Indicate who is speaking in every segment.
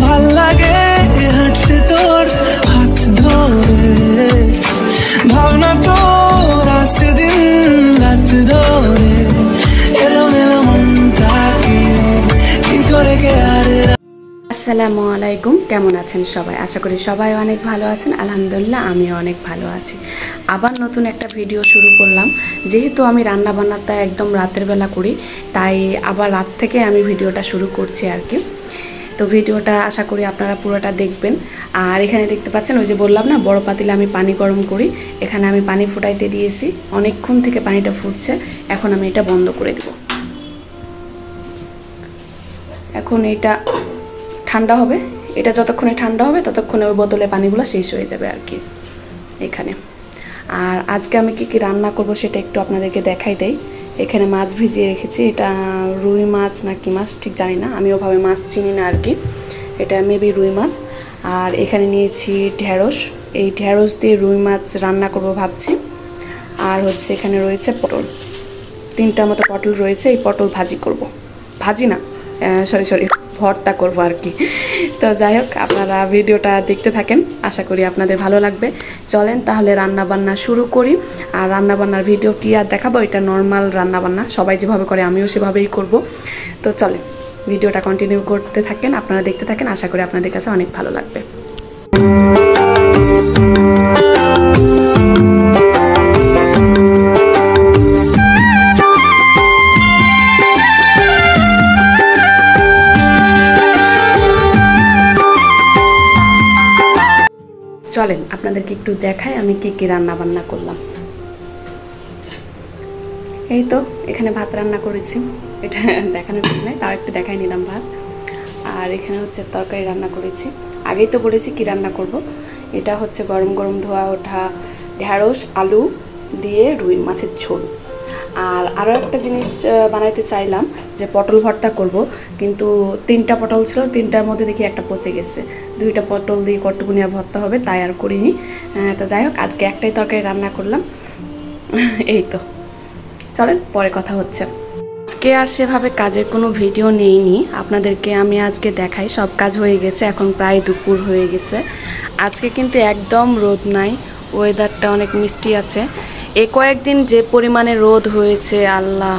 Speaker 1: ভাল লাগে হাঁটতে তোর হাত ধরে, ভাবনা তোর আসছে দিন রাত ধরে, এলোমেলো মনটাকে কি করে কে আর।
Speaker 2: আসসালামু আলাইকুম, কেমন আছেন সবাই? আশা করি সবাই অনেক ভালো আছেন। আলহামদুলিল্লাহ আমিও অনেক ভালো আছি। আবার নতুন একটা ভিডিও শুরু করলাম। যেহেতু আমি রান্না বান্নাটা একদম রাতের বেলা করি, তাই আবার রাত থেকে আমি ভিডিওটা শুরু করছি আর কি। তো ভিডিওটা আশা করি আপনারা পুরোটা দেখবেন। আর এখানে দেখতে পাচ্ছেন, ওই যে বললাম না বড় পাতিলে আমি পানি গরম করি, এখানে আমি পানি ফুটাইতে দিয়েছি। অনেকক্ষণ থেকে পানিটা ফুটছে, এখন আমি এটা বন্ধ করে দেব। এখন এটা ঠান্ডা হবে, এটা যতক্ষণে ঠান্ডা হবে ততক্ষণে ওই বোতলে পানিগুলো শেষ হয়ে যাবে আর কি এখানে। আর আজকে আমি কি রান্না করব সেটা একটু আপনাদেরকে দেখাই দেই। এখানে মাছ ভিজিয়ে রেখেছি, এটা রুই মাছ না কি মাছ ঠিক জানি না, আমি ওভাবে মাছ চিনি না আর কি, এটা মেবি রুই মাছ। আর এখানে নিয়েছি ঢেঁড়স, এই ঢেঁড়স দিয়ে রুই মাছ রান্না করব ভাবছি। আর হচ্ছে এখানে রয়েছে পটল, 3টার মতো পটল রয়েছে, এই পটল ভাজি করব, ভাজি না সরি ভর্তা করবো আর কি। তো যাই হোক, আপনারা ভিডিওটা দেখতে থাকেন, আশা করি আপনাদের ভালো লাগবে। চলেন তাহলে রান্নাবান্না শুরু করি। আর রান্নাবান্নার ভিডিও কি আর দেখাবো, এটা নর্মাল রান্নাবান্না, সবাই যেভাবে করে আমিও সেভাবেই করব। তো চলেন ভিডিওটা কন্টিনিউ করতে থাকেন, আপনারা দেখতে থাকেন, আশা করি আপনাদের কাছে অনেক ভালো লাগবে। চলেন আপনাদেরকে একটু দেখাই আমি কি রান্না বান্না করলাম। এই তো এখানে ভাত রান্না করেছি, এটা দেখানোর কিছু নেই, তাও একটু দেখাই নিলাম ভাত। আর এখানে হচ্ছে তরকারি রান্না করেছি, আগেই তো বলেছি কি রান্না করব। এটা হচ্ছে গরম গরম ধোয়া ওঠা ঢেঁড়স আলু দিয়ে রুই মাছের ঝোল। আর আরও একটা জিনিস বানাইতে চাইলাম, যে পটল ভর্তা করব, কিন্তু 3টা পটল ছিল, 3টার মধ্যে দেখি একটা পচে গেছে। 2টা পটল দিয়ে কট্টুকুনি আর ভর্তা হবে, তাই আর করিনি। তো যাই হোক, আজকে একটাই তরকারি রান্না করলাম। এই তো চলেন পরে কথা হচ্ছে। আজকে আর সেভাবে কাজের কোনো ভিডিও নেইনি, আপনাদেরকে আমি আজকে দেখাই। সব কাজ হয়ে গেছে, এখন প্রায় দুপুর হয়ে গেছে। আজকে কিন্তু একদম রোদ নাই, ওয়েদারটা অনেক মিষ্টি আছে। এই কয়েকদিন যে পরিমাণে রোদ হয়েছে আল্লাহ,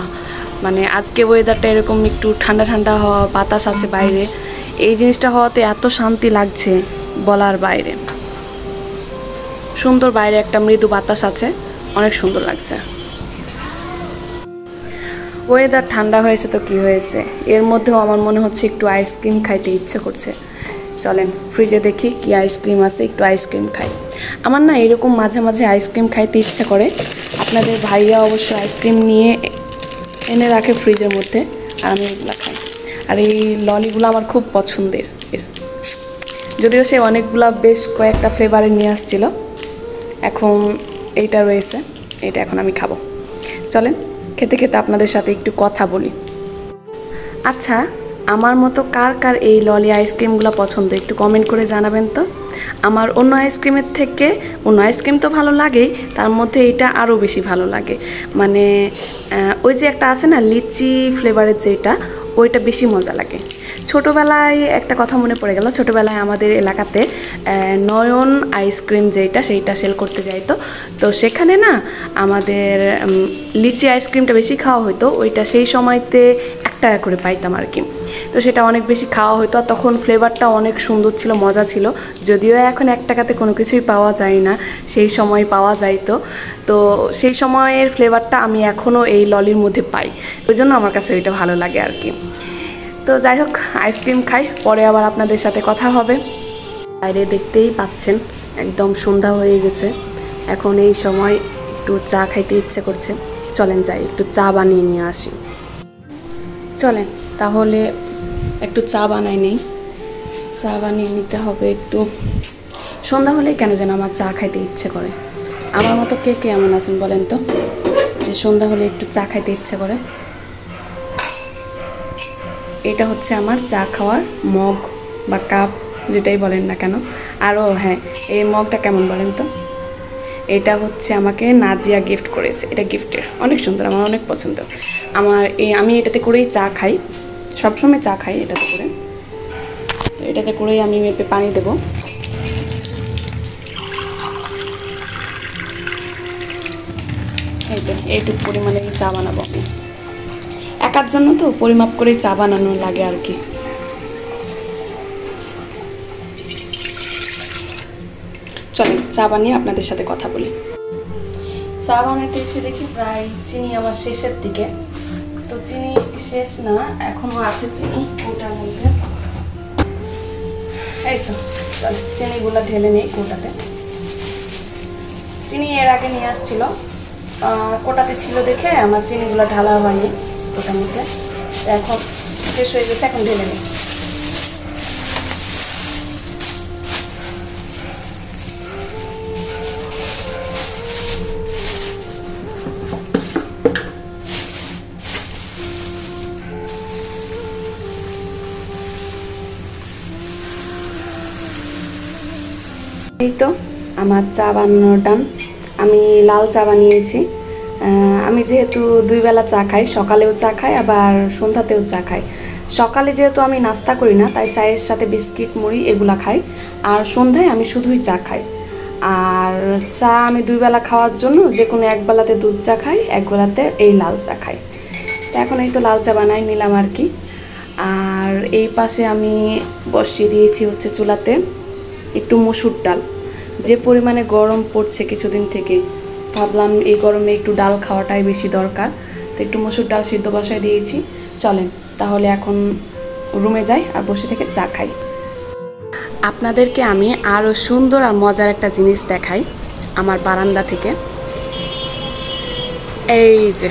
Speaker 2: মানে আজকে ওয়েদারটা এরকম একটু ঠান্ডা ঠান্ডা হওয়া, বাতাস আছে বাইরে, এই জিনিসটা হওয়াতে এত শান্তি লাগছে বলার বাইরে। সুন্দর, বাইরে একটা মৃদু বাতাস আছে, অনেক সুন্দর লাগছে। ওয়েদার ঠান্ডা হয়েছে তো কি হয়েছে, এর মধ্যেও আমার মনে হচ্ছে একটু আইসক্রিম খাইতে ইচ্ছে করছে। চলেন ফ্রিজে দেখি কি আইসক্রিম আছে, একটু আইসক্রিম খাই। আমার না এরকম মাঝে মাঝে আইসক্রিম খাইতে ইচ্ছা করে। আপনাদের ভাইয়া অবশ্য আইসক্রিম নিয়ে এনে রাখে ফ্রিজের মধ্যে, আর আমি এগুলো খাই। আর এই ললিগুলো আমার খুব পছন্দের, যদিও সে অনেকগুলা বেশ কয়েকটা ফ্লেভারে নিয়ে আসছিল, এখন এইটা রয়েছে, এটা এখন আমি খাবো। চলেন খেতে খেতে আপনাদের সাথে একটু কথা বলি। আচ্ছা, আমার মতো কার কার এই ললি আইসক্রিমগুলো পছন্দ একটু কমেন্ট করে জানাবেন তো। আমার অন্য আইসক্রিমের থেকে, অন্য আইসক্রিম তো ভালো লাগেই, তার মধ্যে এটা আরও বেশি ভালো লাগে। মানে ওই যে একটা আছে না লিচি ফ্লেভারের, যেটা ওইটা বেশি মজা লাগে। ছোটোবেলায় একটা কথা মনে পড়ে গেল, ছোটোবেলায় আমাদের এলাকাতে নয়ন আইসক্রিম যেটা, সেইটা সেল করতে যাইতো। তো সেখানে না আমাদের লিচি আইসক্রিমটা বেশি খাওয়া হতো, ওইটা সেই সময়তে 1 টাকা করে পাইতাম আর কি। তো সেটা অনেক বেশি খাওয়া হতো, আর তখন ফ্লেভারটা অনেক সুন্দর ছিল, মজা ছিল। যদিও এখন 1 টাকাতে কোনো কিছুই পাওয়া যায় না, সেই সময় পাওয়া যাইতো। তো সেই সময়ের ফ্লেভারটা আমি এখনও এই ললির মধ্যে পাই, ওই জন্য আমার কাছে ওইটা ভালো লাগে আর কি। তো যাই হোক, আইসক্রিম খাই, পরে আবার আপনাদের সাথে কথা হবে। বাইরে দেখতেই পাচ্ছেন একদম সন্ধ্যা হয়ে গেছে, এখন এই সময় একটু চা খাইতে ইচ্ছে করছে। চলেন যাই একটু চা বানিয়ে নিয়ে আসি। চলেন তাহলে একটু চা বানাই নেই, চা বানিয়ে নিতে হবে একটু। সন্ধ্যা হলেই কেন যেন আমার চা খাইতে ইচ্ছে করে। আমার মতো কে কে এমন আছেন বলেন তো, যে সন্ধ্যা হলে একটু চা খাইতে ইচ্ছে করে। এটা হচ্ছে আমার চা খাওয়ার মগ বা কাপ, যেটাই বলেন না কেন। আরও হ্যাঁ, এই মগটা কেমন বলেন তো, এটা হচ্ছে আমাকে নাজিয়া গিফট করেছে, এটা গিফটের, অনেক সুন্দর, আমার অনেক পছন্দ। আমি এটাতে করেই চা খাই, সবসময় চা খাই এটাতে করে। তো এটাতে করেই আমি মেপে পানি দেব। এই তো এইটুকু পরিমাণে চা বানাবো আমি। একার জন্য তো পরিমাপ করে চা বানানো লাগে আর কি। চলেন চা বানিয়ে আপনাদের সাথে কথা বলি। চা বানাতে এসে দেখি প্রায় চিনি আমার শেষের দিকে। তো চিনি শেষ না, এখনো আছে চিনি ওটার মধ্যে। এই তো চলো চিনিগুলো ঢেলে নেই কোটাতে। চিনি এর আগে নিয়ে আসছিল, কোটাতে ছিল দেখে আমার চিনিগুলো ঢালা হয়নি ওটার মধ্যে। এখন শেষ হয়ে গেছে, এখন ঢেলে নিই। এই তো আমার চা বানানোর ডান। আমি লাল চা বানিয়েছি। আমি যেহেতু 2 বেলা চা খাই, সকালেও চা খাই আবার সন্ধ্যাতেও চা খাই। সকালে যেহেতু আমি নাস্তা করি না, তাই চায়ের সাথে বিস্কিট মুড়ি এগুলা খাই। আর সন্ধ্যায় আমি শুধুই চা খাই। আর চা আমি 2 বেলা খাওয়ার জন্য যে কোনো 1 বেলাতে দুধ চা খাই, 1 বেলাতে এই লাল চা খাই। তো এখন এই তো লাল চা বানাই নিলাম আর কি। আর এই পাশে আমি বসিয়ে দিয়েছি হচ্ছে চুলাতে একটু মসুর ডাল। যে পরিমাণে গরম পড়ছে কিছুদিন থেকে, ভাবলাম এই গরমে একটু ডাল খাওয়াটাই বেশি দরকার। তো একটু মসুর ডাল সিদ্ধ বসায় দিয়েছি। চলেন তাহলে এখন রুমে যাই আর বসে থেকে চা খাই। আপনাদেরকে আমি আরও সুন্দর আর মজার একটা জিনিস দেখাই আমার বারান্দা থেকে। এই যে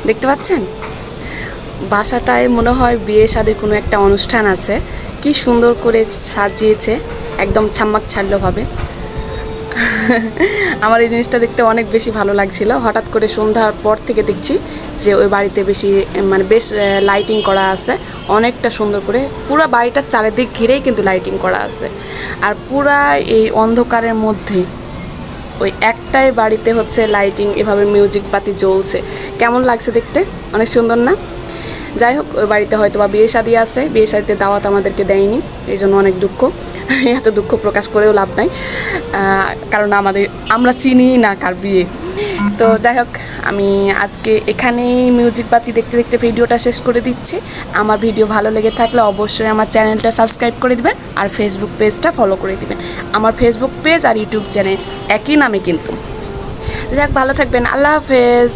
Speaker 2: দেখতে পাচ্ছেন, বাসাটায় মনে হয় বিয়ে শাদীর কোনো একটা অনুষ্ঠান আছে। কি সুন্দর করে সাজিয়েছে, একদম ছাম্মাক ছাড়লোভাবে। আমার এই জিনিসটা দেখতে অনেক বেশি ভালো লাগছিল। হঠাৎ করে সন্ধ্যার পর থেকে দেখছি যে ওই বাড়িতে বেশ লাইটিং করা আছে, অনেকটা সুন্দর করে। পুরো বাড়িটার চারিদিক ঘিরেই কিন্তু লাইটিং করা আছে। আর পুরা এই অন্ধকারের মধ্যে ওই একটাই বাড়িতে হচ্ছে লাইটিং, এভাবে মিউজিক বাতি জ্বলছে। কেমন লাগছে দেখতে? অনেক সুন্দর না? যাই হোক, ওই বাড়িতে হয়তো বা বিয়ে শাদী আছে, বিয়ে শাদীতে দাওয়াত আমাদেরকে দেয়নি, এই জন্য অনেক দুঃখ। এত দুঃখ প্রকাশ করেও লাভ নাই, কারণ আমরা চিনি না কার বিয়ে। তো যাই হোক, আমি আজকে এখানেই মিউজিক বাতি দেখতে দেখতে ভিডিওটা শেষ করে দিচ্ছি। আমার ভিডিও ভালো লেগে থাকলে অবশ্যই আমার চ্যানেলটা সাবস্ক্রাইব করে দিবেন আর ফেসবুক পেজটা ফলো করে দিবেন। আমার ফেসবুক পেজ আর ইউটিউব চ্যানেল একই নামে কিন্তু। যাক, ভালো থাকবেন। আল্লাহ হাফেজ।